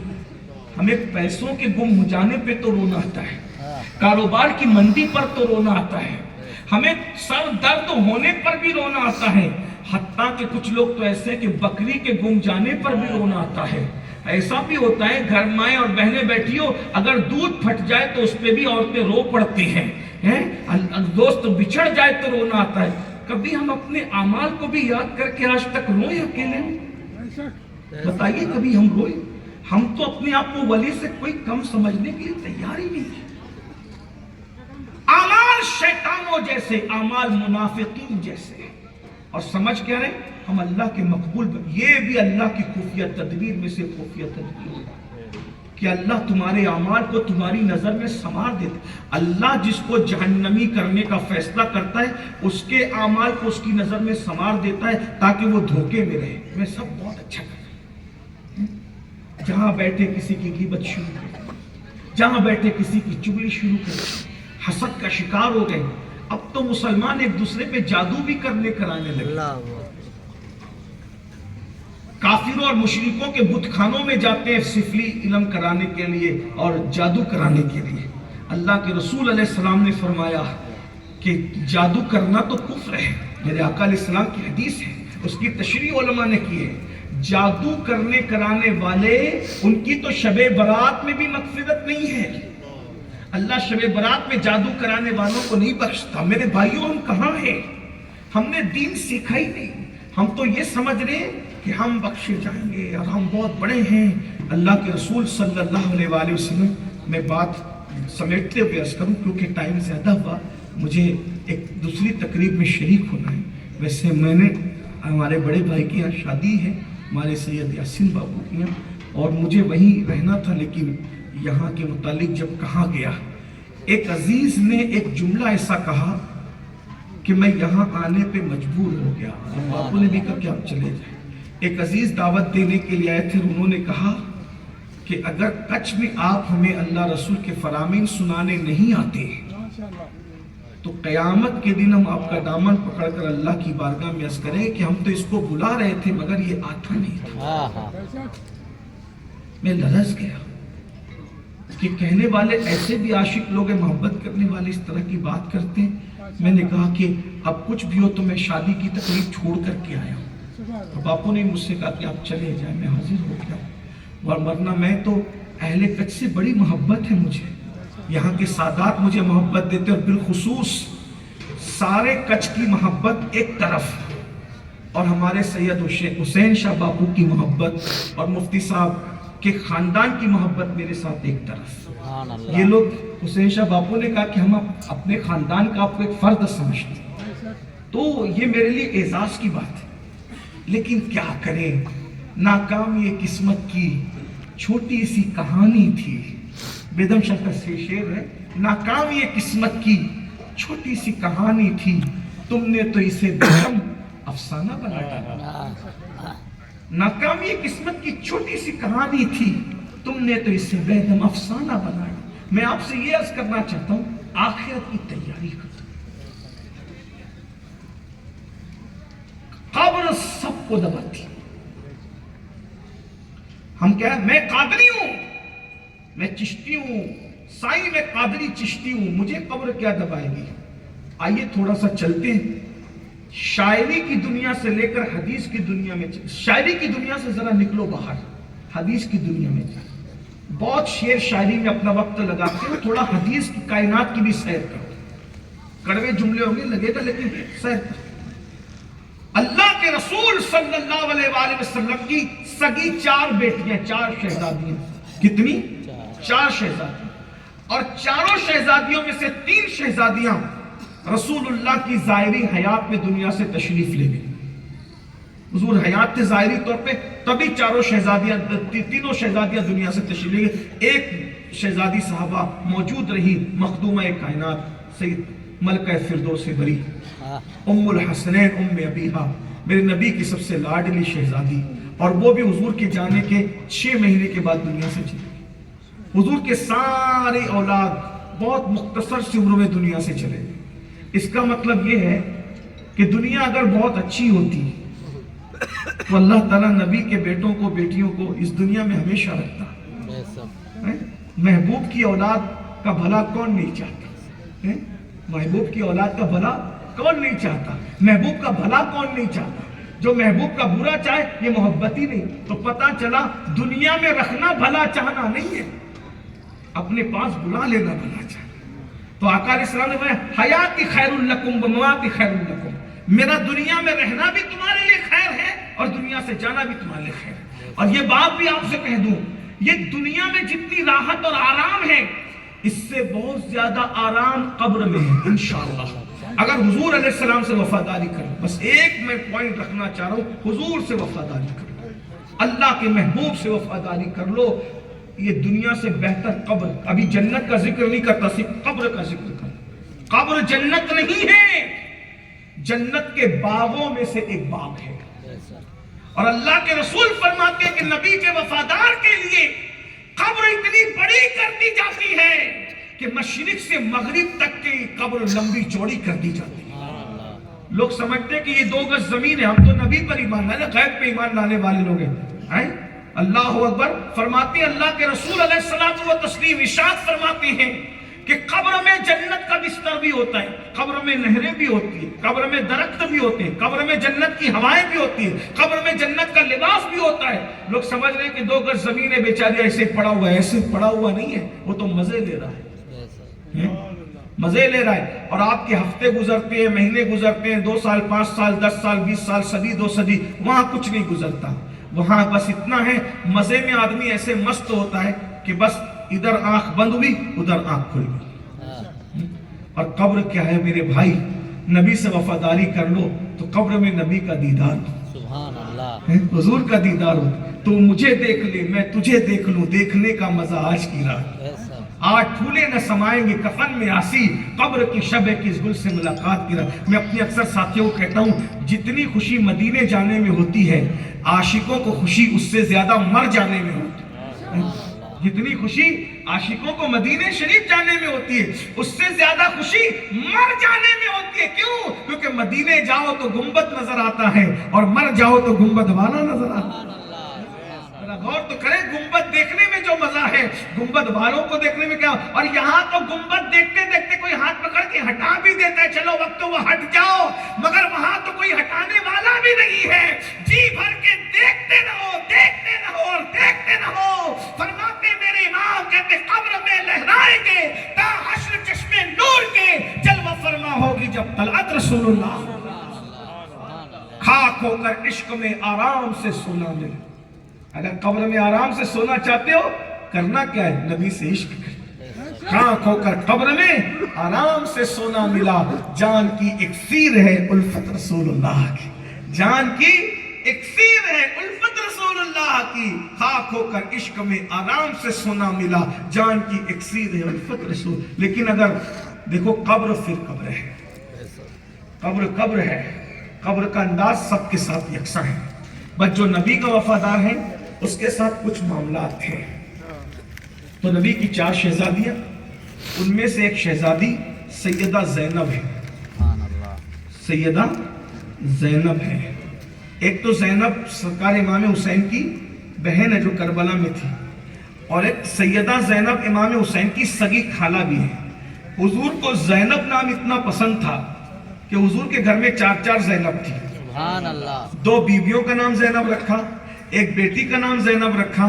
ہمیں پیسوں کے گم ہو جانے پہ تو رونا آتا ہے، کاروبار کی مندی پر تو رونا آتا ہے، ہمیں سر درد ہونے پر بھی رونا آتا ہے، حتیٰ کہ کچھ لوگ تو ایسے کہ بکری کے گم جانے پر بھی رونا آتا ہے۔ ایسا بھی ہوتا ہے گھر مائیں اور بہنیں بیٹھی ہو، اگر دودھ پھٹ جائے تو اس پہ بھی عورتیں رو پڑتی ہیں، دوست بچھڑ جائے تو رونا آتا ہے۔ کبھی ہم اپنے اعمال کو بھی یاد کر کے آج تک روئے اکیلے میں؟ بتائیے کبھی ہم روئے؟ ہم تو اپنے آپ کو ولی سے کوئی کم سمجھنے کے لیے تیار ہی نہیں ہے۔ اعمال شیطانوں جیسے، اعمال منافقین جیسے، اور سمجھ کیا رہے ہم اللہ کے مقبول یہ بھی اللہ کی خفیہ تدبیر میں سے خفیہ تدبیر کہ اللہ تمہارے اعمال کو تمہاری نظر میں سنوار دیتا. اللہ جس کو جہنمی کرنے کا فیصلہ کرتا ہے اس کے اعمال کو اس کی نظر میں سنوار دیتا ہے تاکہ وہ دھوکے میں رہے. میں سب بہت اچھا کر رہا ہوں. جہاں بیٹھے کسی کی غیبت شروع کر, جہاں بیٹھے کسی کی چگلی شروع کر, حسد کا شکار ہو گئے. اب تو مسلمان ایک دوسرے پہ جادو بھی کرنے کرانے لگے. کافروں اور مشرکوں کے بت خانوں میں جاتے ہیں سفلی علم کرانے کے لیے اور جادو کرانے کے لیے. اللہ کے رسول علیہ السلام نے فرمایا کہ جادو کرنا تو کفر ہے. میرے آقا علیہ السلام کی حدیث ہے, اس کی تشریح علماء نے کی ہے. جادو کرنے کرانے والے ان کی تو شب برات میں بھی مغفرت نہیں ہے. اللہ شب برات میں جادو کرانے والوں کو نہیں بخشتا. میرے بھائیوں, ہم کہاں ہیں؟ ہم نے دین سیکھا ہی نہیں. ہم تو یہ سمجھ رہے ہیں کہ ہم بخشے جائیں گے اور ہم بہت بڑے ہیں. اللہ کے رسول صلی اللہ علیہ وآلہ وسلم, میں بات سمیٹتے ہوئے عرض کروں کیونکہ ٹائم زیادہ ہوا, مجھے ایک دوسری تقریب میں شریک ہونا ہے. ویسے میں نے ہمارے بڑے بھائی کی یہاں شادی ہے, ہمارے سید یاسین بابو کی یہاں, اور مجھے وہیں رہنا تھا. لیکن یہاں کے متعلق جب کہا گیا, ایک عزیز نے ایک جملہ ایسا کہا کہ میں یہاں آنے پہ مجبور ہو گیا. اور باپو نے بھی کہا کہ آپ چلے جائیں. ایک عزیز دعوت دینے کے لیے آئے تھے, انہوں نے کہا کہ اگر کچھ بھی آپ ہمیں اللہ رسول کے فرامین سنانے نہیں آتے تو قیامت کے دن ہم آپ کا دامن پکڑ کر اللہ کی بارگاہ میں عرض کریں کہ ہم تو اس کو بلا رہے تھے مگر یہ آتا نہیں تھا. میں لرز گیا کہ کہنے والے ایسے بھی عاشق لوگ ہیں, محبت کرنے والے اس طرح کی بات کرتے ہیں. میں نے کہا کہ اب کچھ بھی ہو تو میں شادی کی تقریب چھوڑ کر کے آیا ہوں. باپو نے مجھ سے کہا کہ آپ چلے جائیں, میں حاضر ہو گیا. ورنہ میں تو اہل کچھ سے بڑی محبت ہے مجھے. یہاں کے سادات مجھے محبت دیتے, اور بالخصوص سارے کچھ کی محبت ایک طرف, اور ہمارے سید حسین شاہ باپو کی محبت اور مفتی صاحب کے خاندان کی محبت میرے ساتھ ایک طرف. یہ لوگ, حسین شاہ باپو نے کہا کہ ہم اپنے خاندان کا آپ کو ایک فرد سمجھتے ہیں, تو یہ میرے لیے اعزاز کی بات ہے. لیکن کیا کریں, ناکام یہ قسمت کی چھوٹی سی کہانی تھی. بیدم شاہ کا شعر ہے, ناکام یہ قسمت کی چھوٹی سی کہانی تھی, تم نے تو اسے بیدم افسانہ بنا ڈالا. ناکام یہ قسمت کی چھوٹی سی کہانی تھی, تم نے تو اسے بیدم افسانہ بنایا. میں آپ سے یہ عرض کرنا چاہتا ہوں, آخرت کی تیاری کرو. قبر سب کو دباتی. ہم کیا ہے, میں قادری ہوں, میں چشتی ہوں, سائیں میں قادری چشتی ہوں, مجھے قبر کیا دبائے گی. آئیے تھوڑا سا چلتے ہیں شاعری کی دنیا سے لے کر حدیث کی دنیا میں. شاعری کی دنیا سے ذرا نکلو باہر, حدیث کی دنیا میں جائیں. بہت شعر شاعری میں اپنا وقت لگاتے ہیں, تھوڑا حدیث کی کائنات کی بھی سیر کرو. کڑوے جملے ہوں گے لگے گا لیکن سیر کرو. اللہ کے رسول صلی اللہ علیہ وآلہ وسلم کی سگی 4 بیٹیاں, 4 شہزادیاں. کتنی؟ 4 شہزادیاں. اور چاروں شہزادیوں میں سے 3 شہزادیاں رسول اللہ کی ظاہری حیات میں دنیا سے تشریف لے گئی. حضور حیات تھے ظاہری طور پہ, تبھی تینوں شہزادیاں دنیا سے تشریف لے گئی. ایک شہزادی صحابہ موجود رہی, مخدومہ کائنات سید ملکہ فردوس بری, ام الحسنین ام ابیہا, میرے نبی کی سب سے لاڈلی شہزادی, اور وہ بھی حضور کے جانے کے 6 مہینے کے بعد دنیا سے چلی گئی. حضور کے سارے اولاد بہت مختصر سی عمر میں دنیا سے چلے گئے. اس کا مطلب یہ ہے کہ دنیا اگر بہت اچھی ہوتی تو اللہ تعالیٰ نبی کے بیٹوں کو بیٹیوں کو اس دنیا میں ہمیشہ رکھتا. محبوب کی اولاد کا بھلا کون نہیں چاہتا؟ محبوب کی اولاد کا بھلا کون نہیں چاہتا؟ محبوب کا بھلا کون نہیں چاہتا؟ جو محبوب کا برا چاہے یہ محبت ہی نہیں. تو پتہ چلا دنیا میں رکھنا بھلا چاہنا نہیں ہے, اپنے پاس بلا لینا بھلا چاہنا. تو آقا علیہ السلام نے فرمایا حیاتی خیر لکم و مماتی خیر لکم, میرا دنیا میں رہنا بھی تمہارے لیے خیر ہے اور دنیا سے جانا بھی تمہارے لیے خیر ہے. اور یہ بات بھی آپ سے کہہ دوں, یہ دنیا میں جتنی راحت اور آرام ہے اس سے بہت زیادہ آرام قبر میں ہے انشاءاللہ. اگر حضور علیہ السلام سے وفاداری کرو, بس ایک میں پوائنٹ رکھنا چاہ رہا ہوں, حضور سے وفاداری کرو, اللہ کے محبوب سے وفاداری کر لو, یہ دنیا سے بہتر قبر، ابھی جنت کا ذکر نہیں کرتا، صرف قبر کا ذکر کرتا۔ قبر جنت نہیں ہے، جنت کے باغوں میں سے ایک باغ ہے۔ اور اللہ کے رسول فرماتے ہیں کہ نبی کے وفادار کے لیے قبر اتنی بڑی کر دی جاتی ہے کہ مشرق سے مغرب تک کی قبر لمبی چوڑی کر دی جاتی ہے۔ لوگ سمجھتے ہیں کہ یہ 2 گز زمین ہے، ہم تو نبی پر ایمان لانے، غیب پہ ایمان لانے والے لوگ ہیں۔ اللہ اکبر فرماتے ہیں، اللہ کے رسول علیہ الصلوۃ والتسلیم ارشاد فرماتے ہیں کہ قبر میں جنت کا بستر بھی ہوتا ہے، قبر میں نہریں بھی ہوتی ہیں، قبر میں درخت بھی ہوتے ہیں، قبر میں جنت کی ہوائیں بھی ہوتی ہیں، قبر میں جنت کا لباس بھی ہوتا ہے۔ لوگ سمجھ رہے ہیں کہ 2 گز زمین ہے بیچاری ایسے پڑا ہوا ہے، ایسے پڑا ہوا نہیں ہے، وہ تو مزے لے رہا ہے، مزے لے رہا ہے۔ اور آپ کے ہفتے گزرتے ہیں، مہینے گزرتے ہیں، 2 سال 5 سال 10 سال 20 سال صدی 2 صدی، وہاں کچھ نہیں گزرتا۔ وہاں بس اتنا ہے، مزے میں آدمی ایسے مست ہوتا ہے کہ بس ادھر آنکھ بند ہوئی ادھر آنکھ کھل گئی۔ اور قبر کیا ہے میرے بھائی؟ نبی سے وفاداری کر لو تو قبر میں نبی کا دیدار ہو، سبحان اللہ، حضور کا دیدار ہو۔ تو مجھے دیکھ لے، میں تجھے دیکھ لوں، دیکھنے کا مزہ آج کی رات۔ آج پھولے نہ سمائیں گے کفن میں آسی، قبر کی شب کس گل سے ملاقات کی رات۔ میں اپنے اکثر ساتھیوں کو کہتا ہوں، جتنی خوشی مدینے جانے میں ہوتی ہے، عاشقوں کو خوشی اس سے زیادہ مر جانے میں ہوتی ہے۔ جتنی خوشی عاشقوں کو مدینے شریف جانے میں ہوتی ہے، اس سے زیادہ خوشی مر جانے میں ہوتی ہے۔ کیوں؟ کیونکہ مدینے جاؤ تو گنبد نظر آتا ہے اور مر جاؤ تو گنبد والا نظر آتا ہے۔ غور تو کریں، گنبد دیکھنے میں جو مزہ ہے، گنبد والوں کو دیکھنے میں کیا؟ اور یہاں تو گنبد دیکھتے دیکھتے کوئی ہاتھ پکڑ کے ہٹا بھی دیتا ہے، چلو وقت تو وہ ہٹ جاؤ، مگر وہاں تو کوئی ہٹانے والا بھی نہیں ہے۔ جی بھر کے دیکھتے رہو، دیکھتے رہو اور دیکھتے رہو۔ فرماتے میرے امام کہتے قبر میں لہرائیں گے تا حشر چشمے نور کے، جلوہ فرما ہوگی جب طلعت رسول اللہ۔ خاک ہو کر عشق میں آرام سے سونا ملے۔ اگر قبر میں آرام سے سونا چاہتے ہو، کرنا کیا ہے؟ نبی سے عشق کر۔ خاک ہو کر قبر میں آرام سے سونا ملا، جان کی اکسیر ہے الفت رسول اللہ کی، جان کی اکسیر ہے الفت رسول اللہ کی۔ خاک ہو کر عشق میں آرام سے سونا ملا، جان کی اکسیر ہے الفت رسول۔ لیکن اگر دیکھو قبر پھر قبر ہے، قبر قبر ہے، قبر کا انداز سب کے ساتھ یکساں ہے، بس جو نبی کا وفادار ہے اس کے ساتھ کچھ معاملات تھے۔ تو نبی کی 4 شہزادیاں، ان میں سے ایک شہزادی سیدہ زینب ہے، سیدہ زینب ہے۔ ایک تو زینب سرکار امام حسین کی بہن ہے جو کربلا میں تھی، اور ایک سیدہ زینب امام حسین کی سگی خالہ بھی ہے۔ حضور کو زینب نام اتنا پسند تھا کہ حضور کے گھر میں 4 زینب تھی۔ سبحان اللہ، 2 بیویوں کا نام زینب رکھا، ایک بیٹی کا نام زینب رکھا،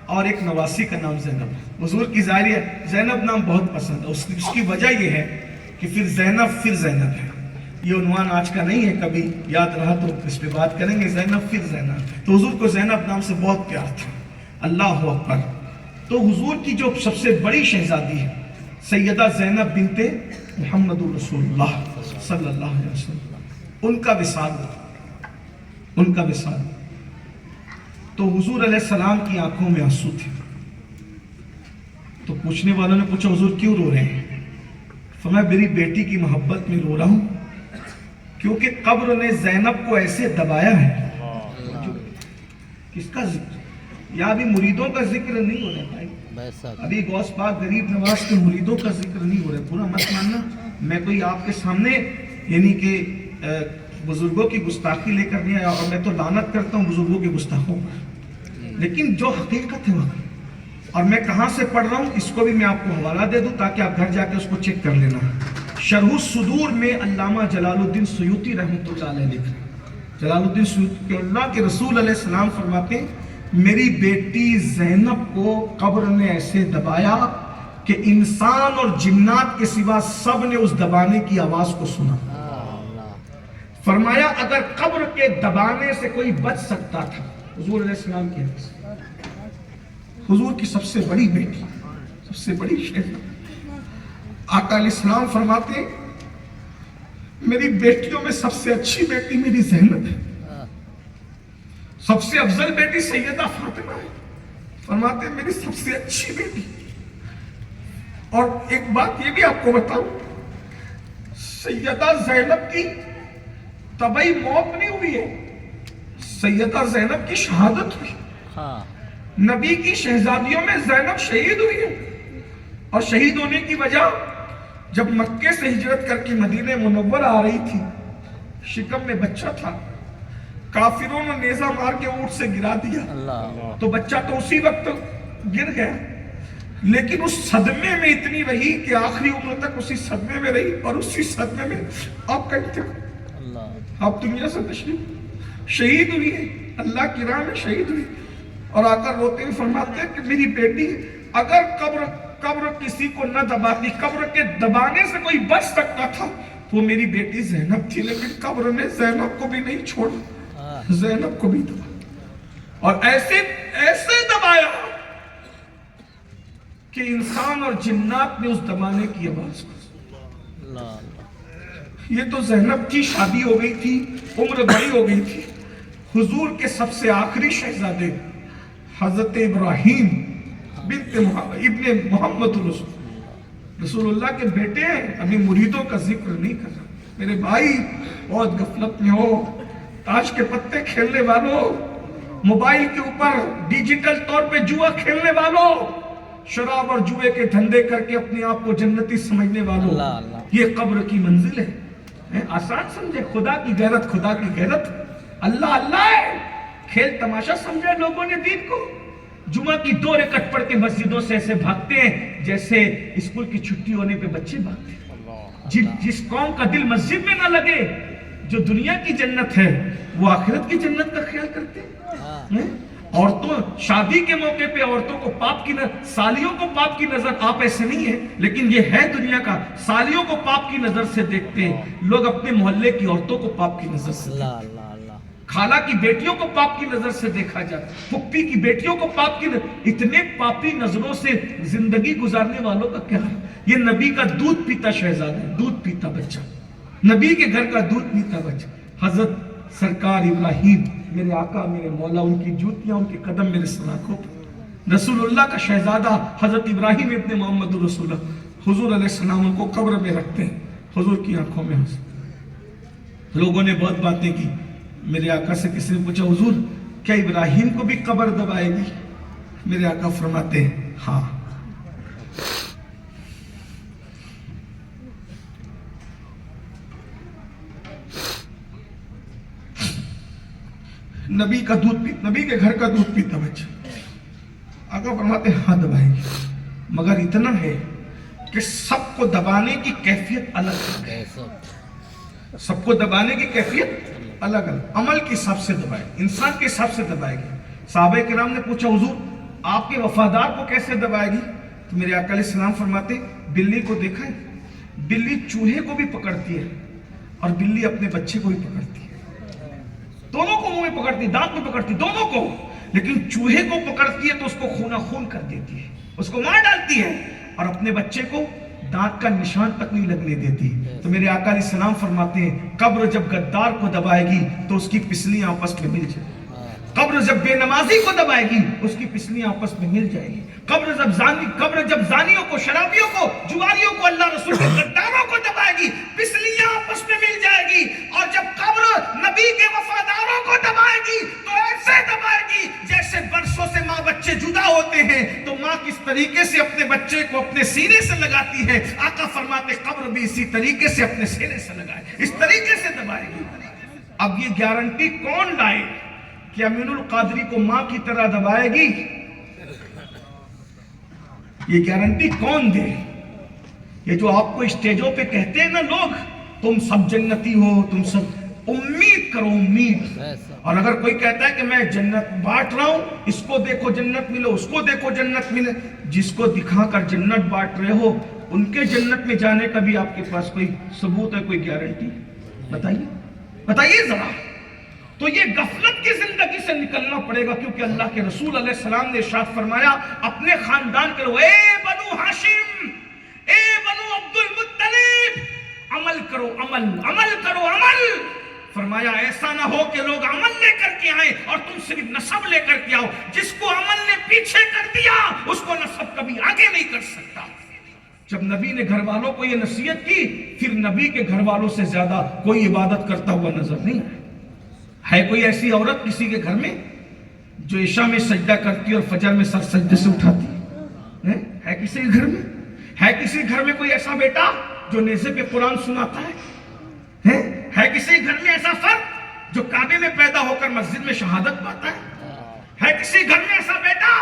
اور ایک نواسی کا نام زینب۔ حضور کی ظاہر زینب نام بہت پسند ہے۔ اس کی وجہ یہ ہے کہ پھر زینب ہے، یہ عنوان آج کا نہیں ہے، کبھی یاد رہا تو اس پہ بات کریں گے۔ زینب پھر زینب، تو حضور کو زینب نام سے بہت پیار تھا۔ اللہ اکبر۔ تو حضور کی جو سب سے بڑی شہزادی ہے سیدہ زینب بنت محمد رسول اللہ صلی اللہ علیہ وسلم، ان کا وصال، تو حضور علیہ السلام کی آنکھوں میں آنسو تھے۔ تو پوچھنے والوں نے پوچھا حضور کیوں رو رہے ہیں؟ فرمایا میری بیٹی کی محبت میں رو رہا ہوں، کیونکہ قبر نے زینب کو ایسے دبایا ہے۔ کس کا ذکر؟ یا ابھی مریدوں کا ذکر نہیں ہو رہا بھائی، ابھی غوث پاک غریب نواز کے مریدوں کا ذکر نہیں ہو رہا۔ پورا مت ماننا، میں کوئی آپ کے سامنے یعنی کہ بزرگوں کی گستاخی لے کر نہیں آیا، اور میں تو لعنت کرتا ہوں بزرگوں کے گستاخوں پر، لیکن جو حقیقت ہے وہاں، اور میں کہاں سے پڑھ رہا ہوں اس کو بھی میں آپ کو حوالہ دے دوں تاکہ آپ گھر جا کے اس کو چیک کر لینا۔ شرح الصدور میں علامہ جلال الدین سیوطی رحمۃ اللہ علیہ لکھ رہے ہیں، جلال الدین سیوطی کہ اللہ کے رسول علیہ السلام فرماتے ہیں میری بیٹی زینب کو قبر نے ایسے دبایا کہ انسان اور جنات کے سوا سب نے اس دبانے کی آواز کو سنا۔ فرمایا اگر قبر کے دبانے سے کوئی بچ سکتا تھا، حضور علیہ السلام کی حدیث، حضور کی سب سے بڑی بیٹی، سب سے بڑی شہزادی، آقا علیہ السلام فرماتے میری بیٹیوں میں سب سے اچھی بیٹی میری زینب ہے، سب سے افضل بیٹی سیدہ فاطمہ ہے۔ فرماتے ہیں میری سب سے اچھی بیٹی. اور ایک بات یہ بھی آپ کو بتاؤں, سیدہ زینب کی طبعی موت نہیں ہوئی ہے, سیدہ زینب کی شہادت ہوئی. ہاں نبی کی شہزادیوں میں زینب شہید ہوئی ہے, اور شہید ہونے کی وجہ جب مکے سے ہجرت کر کے مدینہ منور آ رہی تھی, شکم میں بچہ تھا, کافروں نے نیزہ مار کے اونٹ سے گرا دیا, اللہ تو بچہ تو اسی وقت گر گیا, لیکن اس صدمے میں اتنی رہی کہ آخری عمر تک اسی صدمے میں رہی, اور اسی صدمے میں آپ کا انتقال, اللہ آپ دنیا سے تشریف شہید ہوئی ہے, اللہ کی راہ میں شہید ہوئی. اور آ کر روتے ہوئے فرماتے ہیں کہ میری بیٹی, اگر قبر کسی کو نہ دباتی, قبر کے دبانے سے کوئی بچ سکتا تھا تو میری بیٹی زینب تھی, لیکن قبر نے زینب کو بھی نہیں چھوڑا, زینب کو بھی دبا, اور ایسے دبایا کہ انسان اور جنات نے اس دبانے کی آواز کو. اللہ یہ تو زینب کی شادی ہو گئی تھی, عمر بڑی ہو گئی تھی. حضور کے سب سے آخری شہزادے حضرت ابراہیم ابن محمد رسول اللہ کے بیٹے ہیں. ابھی مریدوں کا ذکر نہیں کر رہا میرے بھائی, بہت غفلت میں ہو. تاش کے پتے کھیلنے والوں, موبائل کے اوپر ڈیجیٹل طور پہ جوا کھیلنے والوں, شراب اور جوئے کے دھندے کر کے اپنے آپ کو جنتی سمجھنے والوں, یہ قبر کی منزل ہے. آسان سمجھے, خدا کی غیرت, خدا کی غیرت اللہ اللہ ہے. کھیل تماشا سمجھا لوگوں نے دین کو. جمعہ کی 2 رکعت پڑھ کے مسجدوں سے ایسے بھاگتے ہیں جیسے اسکول کی چھٹی ہونے پہ بچے بھاگتے ہیں. جس قوم کا دل مسجد میں نہ لگے, جو دنیا کی جنت ہے وہ آخرت کی جنت کا خیال کرتے ہیں. عورتوں شادی کے موقع پہ عورتوں کو پاپ کی سالیوں کو پاپ کی نظر, آپ ایسے نہیں ہے, لیکن یہ ہے دنیا کا. سالیوں کو پاپ کی نظر سے دیکھتے ہیں لوگ, اپنے محلے کی عورتوں کو پاپ کی نظر سے, خالہ کی بیٹیوں کو پاپ کی نظر سے دیکھا جاتا, پھپھی کی بیٹیوں کو پاپ کی نظر. اتنے پاپی نظروں سے زندگی گزارنے والوں کا کیا ہے. یہ نبی کا دودھ پیتا شہزادہ, دودھ پیتا بچہ, نبی کے گھر کا دودھ پیتا بچہ. حضرت سرکار ابراہیم میرے آقا میرے مولا, ان کی جوتیاں ان کے قدم میرے سلاخوں پر. رسول اللہ کا شہزادہ حضرت ابراہیم ابن محمد رسول اللہ, حضور علیہ السلام ان کو قبر میں رکھتے ہیں, حضور کی آنکھوں میں ہنس. لوگوں نے بہت باتیں کی. میرے آقا سے کسی نے پوچھا حضور کیا ابراہیم کو بھی قبر دبائے گی؟ میرے آقا فرماتے ہیں ہاں. نبی کا دودھ نبی کے گھر کا دودھ پیتا بچہ. آقا فرماتے ہیں ہاں دبائے گی, مگر اتنا ہے کہ سب کو دبانے کی کیفیت الگ ہے. سب کو دبانے کی کیفیت الگ الگ, عمل کے حساب سے دبائے, انسان کے حساب سے دبائے گی. صحابہ کرام نے پوچھا حضور آپ کے وفادار کو کیسے دبائے گی؟ تو میرے آقا علیہ السلام فرماتے بلی کو دیکھا ہے, بلی چوہے کو بھی پکڑتی ہے اور بلی اپنے بچے کو بھی پکڑتی ہے. دونوں کو منہ میں پکڑتی, دانت میں پکڑتی, دونوں کو. لیکن چوہے کو پکڑتی ہے تو اس کو خونہ خون کر دیتی ہے, اس کو مار ڈالتی ہے, اور اپنے بچے کو دانت کا نشان تک نہیں لگنے دیتی. تو میرے آقا علیہ السلام فرماتے ہیں قبر جب غدار کو دبائے گی تو اس کی پسلیاں آپس میں مل جائیں گی. قبر جب بے نمازی کو دبائے گی اس کی پسلیاں آپس میں مل جائیں گی. قبر جب زانیوں کو, شرابیوں کو, جواریوں کو, اللہ رسول کے غداروں کو دبائے گی, پسلیاں آپس میں مل جائے گی. اور جب قبر نبی کے وفاداروں کو دبائے گی تو ایسے دبائے گی جیسے برسوں سے ماں بچے جدا ہوتے ہیں تو ماں کس طریقے سے اپنے بچے کو اپنے سینے سے لگاتی ہے, آقا فرماتے قبر بھی اسی طریقے سے اپنے سینے سے لگائے, اس طریقے سے دبائے گی. اب یہ گارنٹی کون لائے کہ امین القادری کو ماں کی طرح دبائے گی؟ یہ گارنٹی کون دے؟ یہ جو آپ کو اسٹیجوں پہ کہتے ہیں نا لوگ تم سب جنتی ہو, تم سب, امید کرو امید. اور اگر کوئی کہتا ہے کہ میں جنت بانٹ رہا ہوں, اس کو دیکھو جنت ملے, اس کو دیکھو جنت ملے, جس کو دکھا کر جنت بانٹ رہے ہو ان کے جنت میں جانے کا بھی آپ کے پاس کوئی ثبوت ہے, کوئی گارنٹی؟ بتائیے ذرا. تو یہ غفلت کی زندگی سے نکلنا پڑے گا, کیونکہ اللہ کے رسول علیہ السلام نے ارشاد فرمایا اپنے خاندان کے لوگ, اے بنو ہاشم, اے بنو عبد المطلب, عمل کرو عمل, عمل کرو عمل. فرمایا ایسا نہ ہو کہ لوگ عمل لے کر کے آئیں اور تم صرف نسب لے کر کے آؤ. جس کو عمل نے پیچھے کر دیا اس کو نسب کبھی آگے نہیں کر سکتا. جب نبی نے گھر والوں کو یہ نصیحت کی, پھر نبی کے گھر والوں سے زیادہ کوئی عبادت کرتا ہوا نظر نہیں ہے. کوئی ایسی عورت کسی کے گھر میں جو عشاء میں سجدہ کرتی اور فجر میں سر سجدے سے اٹھاتی ہے کسی کے گھر میں؟ ہے کسی گھر میں کوئی ایسا بیٹا جو نیزے پہ قرآن سناتا ہے کسی گھر میں ایسا فرد جو کعبے میں پیدا ہو کر مسجد میں شہادت پاتا ہے کسی گھر میں ایسا بیٹا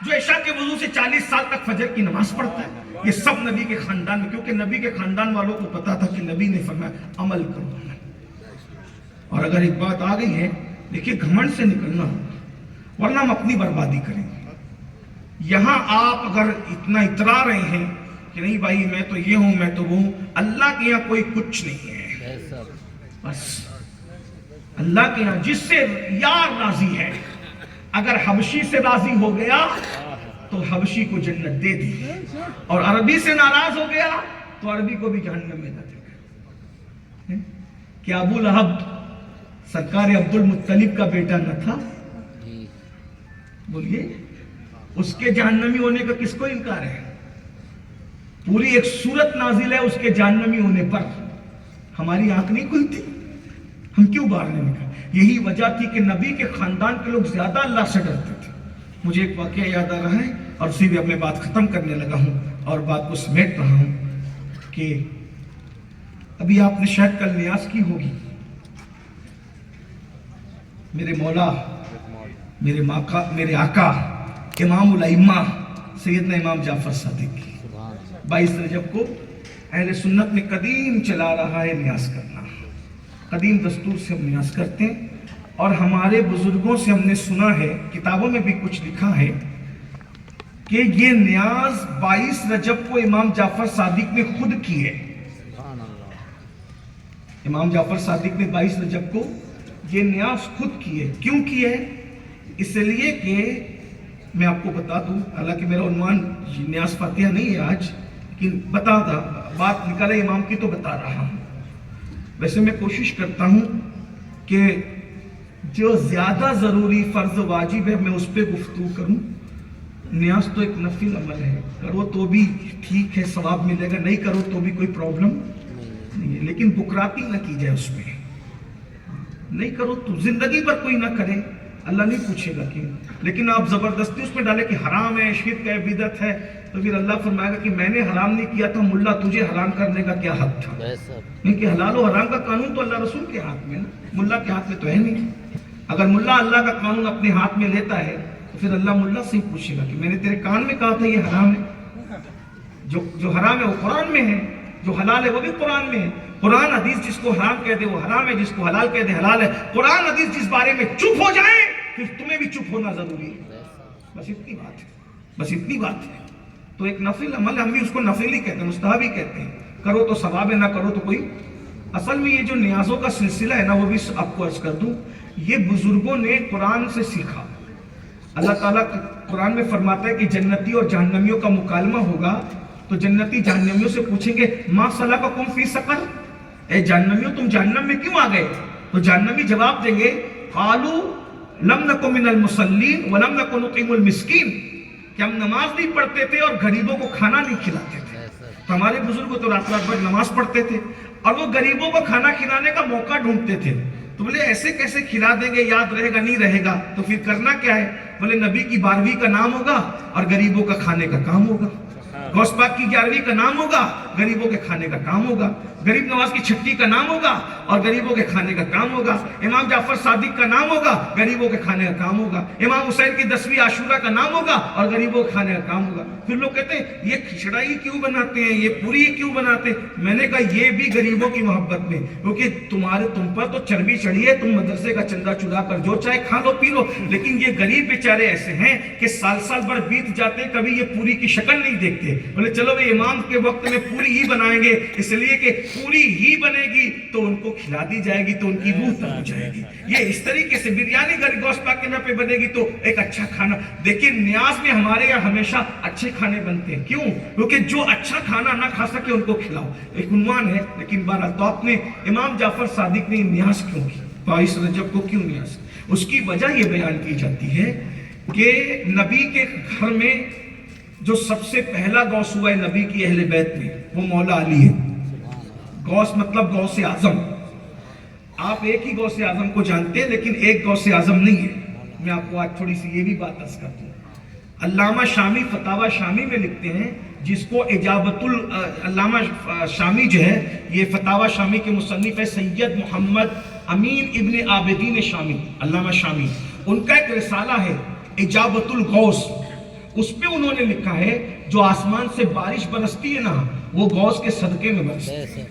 جو عشاء کے وضو سے 40 سال تک فجر کی نماز پڑھتا ہے؟ یہ سب نبی کے خاندان میں, کیونکہ نبی کے خاندان والوں کو پتا تھا کہ نبی نے فرمایا عمل کرو. اور اگر ایک بات آ گئی ہے, دیکھیے گھمنڈ سے نکلنا ورنہ ہم اپنی بربادی کریں گے. یہاں آپ اگر اتنا اترا رہے ہیں کہ نہیں بھائی میں تو یہ ہوں میں تو وہ ہوں, اللہ کے یہاں کوئی کچھ نہیں ہے. بس اللہ کے یہاں جس سے یار راضی ہے, اگر حبشی سے راضی ہو گیا تو حبشی کو جنت دے دی, اور عربی سے ناراض ہو گیا تو عربی کو بھی جہنم میں نہ دے گا. کیا ابو لہب سرکار عبد المطلب کا بیٹا نہ تھا؟ بولیے, اس کے جہنمی ہونے کا کس کو انکار ہے؟ پوری ایک سورت نازل ہے اس کے جہنمی ہونے پر, ہماری آنکھ نہیں کھلتی, ہم کیوں باہر نہیں نکلے؟ یہی وجہ تھی کہ نبی کے خاندان کے لوگ زیادہ اللہ سے ڈرتے تھے. مجھے ایک واقعہ یاد آ رہا ہے اور اسی بھی اپنے بات ختم کرنے لگا ہوں اور بات کو سمیٹ رہا ہوں کہ ابھی آپ نے شاید کل نیاز کی ہوگی میرے مولا میرے آقا امام الائمہ سیدنا امام جعفر صادق کی 22 رجب کو اہل سنت میں قدیم چلا رہا ہے نیاز کرنا. قدیم دستور سے ہم نیاز کرتے ہیں, اور ہمارے بزرگوں سے ہم نے سنا ہے, کتابوں میں بھی کچھ لکھا ہے کہ یہ نیاز 22 رجب کو امام جعفر صادق نے خود کی ہے. امام جعفر صادق نے 22 رجب کو یہ نیاز خود کی ہے. کیوں کی ہے؟ اس لیے کہ میں آپ کو بتا دوں, حالانکہ میرا عنوان نیاز فاتحہ نہیں ہے آج, لیکن بتا دا بات نکالے امام کی تو بتا رہا ہوں. ویسے میں کوشش کرتا ہوں کہ جو زیادہ ضروری فرض واجب ہے میں اس پہ گفتگو کروں. نیاز تو ایک نفل عمل ہے, کرو تو بھی ٹھیک ہے ثواب ملے گا, نہیں کرو تو بھی کوئی پرابلم نہیں ہے, لیکن بکراتی نہ کی جائے اس پہ. نہیں کرو تو زندگی پر کوئی نہ کرے, اللہ نہیں پوچھے گا کیوں, لیکن آپ زبردستی اس پہ ڈالے کہ حرام ہے, شرک ہے, بدعت ہے, تو پھر اللہ فرمائے گا کہ میں نے حرام نہیں کیا تھا, ملا تجھے حرام کرنے کا کیا حق تھا؟ کیونکہ حلال و حرام کا قانون تو اللہ رسول کے ہاتھ میں, ملا کے ہاتھ میں تو ہے نہیں. اگر ملا اللہ کا قانون اپنے ہاتھ میں لیتا ہے تو پھر اللہ ملا سے ہی پوچھے گا کہ میں نے تیرے کان میں کہا تھا یہ حرام ہے. جو حرام ہے وہ قرآن میں ہے, جو حلال ہے وہ بھی قرآن میں ہے. قرآن حدیث جس کو حرام کہہ دے وہ حرام ہے, جس کو حلال کہہ دے حلال ہے. قرآن حدیث جس بارے میں چپ ہو جائے پھر تمہیں بھی چپ ہونا ضروری ہے. بس اتنی بات ہے, بس اتنی بات ہے. تو ایک نفل عمل, ہم بھی اس کو نفل ہی کہتے ہیں, مستحب ہی کہتے ہیں. کرو تو ثواب ہے, نہ کرو تو کوئی. اصل میں یہ جو نیازوں کا سلسلہ ہے نا, وہ بھی آپ کو عرض کر دوں, یہ بزرگوں نے قرآن سے سیکھا. اللہ تعالیٰ قرآن میں فرماتا ہے کہ جنتی اور جہنمیوں کا مکالمہ ہوگا تو جنتی جہنمیوں سے پوچھیں گے ما سلککم فی سقر, اے جہنمیوں تم جہنم میں کیوں آ گئے؟ تو جہنمی جواب دیں گے قالوا لم نک من المصلین ولم نک نطعم المسکین, کہ ہم نماز نہیں پڑھتے تھے اور غریبوں کو کھانا نہیں کھلاتے تھے. تو ہمارے بزرگ تو رات رات بھر نماز پڑھتے تھے اور وہ غریبوں کو کھانا کھلانے کا موقع ڈھونڈتے تھے. تو بولے ایسے کیسے کھلا دیں گے, یاد رہے گا نہیں رہے گا, تو پھر کرنا کیا ہے؟ بولے نبی کی 12ویں کا نام ہوگا اور غریبوں کا کھانے کا کام ہوگا. غوث پاک کی 11ویں کا نام ہوگا, غریبوں کے کھانے کا کام ہوگا. غریب نواز کی 6ٹی کا نام ہوگا اور غریبوں کے کھانے کا کام ہوگا. امام جعفر صادق کا نام ہوگا, غریبوں کے کھانے کا کام ہوگا. امام حسین کی 10ویں عاشورہ کا نام ہوگا اور غریبوں کے کھانے کا کام ہوگا. پھر لوگ کہتے ہیں یہ کھچڑا ہی کیوں بناتے ہیں, یہ پوری کیوں بناتے ہیں؟ میں نے کہا یہ بھی غریبوں کی محبت میں, کیونکہ تم پر تو چربی چڑھی ہے, تم مدرسے کا چندہ چرا کر جو چاہے کھا لو پی لو, لیکن یہ غریب بیچارے ایسے ہیں کہ سال سال بھر بیت جاتے کبھی یہ پوری کی شکل نہیں دیکھتے. بولے چلو بھئی امام کے وقت میں پوری ہی بنائیں گے، اس لیے کہ پوری ہی بنے گی تو ان کو کھلا دی جائے گی تو ان کی روح تر ہو جائے گی۔ یہ اس طریقے سے بریانی گوشت پاک کے نام پہ بنے گی تو ایک اچھا کھانا۔ دیکھیں نیاز میں ہمارے یہاں ہمیشہ اچھے کھانے بنتے ہیں، کیوں؟ کیونکہ جو اچھا کھانا نہ کھا سکے ان کو کھلاؤ، ایک عنوان ہے۔ لیکن بہرحال تو آپ نے امام جعفر صادق نے نیاز کیوں کی، 22 رجب کو کیوں نیاز؟ اس کی وجہ یہ بیان کی جاتی ہے کہ نبی کے گھر میں جو سب سے پہلا غوث ہوا ہے نبی کی اہل بیت میں، وہ مولا علی ہے۔ غوث مطلب غوث اعظم۔ آپ ایک ہی غوث اعظم کو جانتے ہیں لیکن ایک غوث اعظم نہیں ہے۔ میں آپ کو آج تھوڑی سی یہ بھی بات عرض کرتا ہوں۔ علامہ شامی فتاوی شامی میں لکھتے ہیں، جس کو علامہ شامی جو ہے یہ فتاوی شامی کے مصنف ہے سید محمد امین ابن عابدین شامی، علامہ شامی، ان کا ایک رسالہ ہے اجابت الغوث۔ اس پہ انہوں نے لکھا ہے جو آسمان سے بارش برستی ہے نا وہ غوث کے صدقے میں برستی ہے،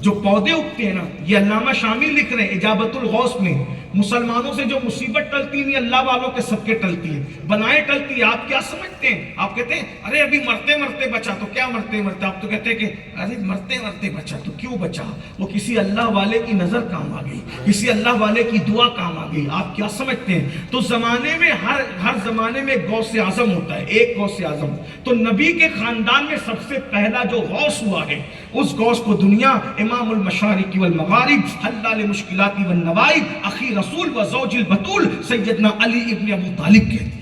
جو پودے اگتے ہیں نا، یہ علامہ شامی لکھ رہے ہیں اجابت الغوث میں، مسلمانوں سے جو مصیبت ٹلتی نہیں اللہ والوں کے صدقے ٹلتی ہے، بنائے ٹلتی ہے۔ آپ کیا سمجھتے ہیں؟ آپ کہتے ہیں ارے ابھی مرتے مرتے بچا، تو کیا مرتے مرتے؟ آپ تو کہتے ہیں کہ ارے مرتے مرتے بچا، تو کیوں بچا؟ وہ کسی اللہ والے کی نظر کام آ گئی، کسی اللہ والے کی دعا کام آ گئی۔ آپ کیا سمجھتے ہیں؟ تو زمانے میں ہر زمانے میں غوث اعظم ہوتا ہے، ایک غوث اعظم۔ تو نبی کے خاندان میں سب سے پہلا جو غوث ہوا ہے اس غوث کو دنیا امام المشارق والمغارب حل لمشکلات والنوائب اخی رسول و زوج البتول سیدنا علی ابن ابو طالب کہتے ہیں۔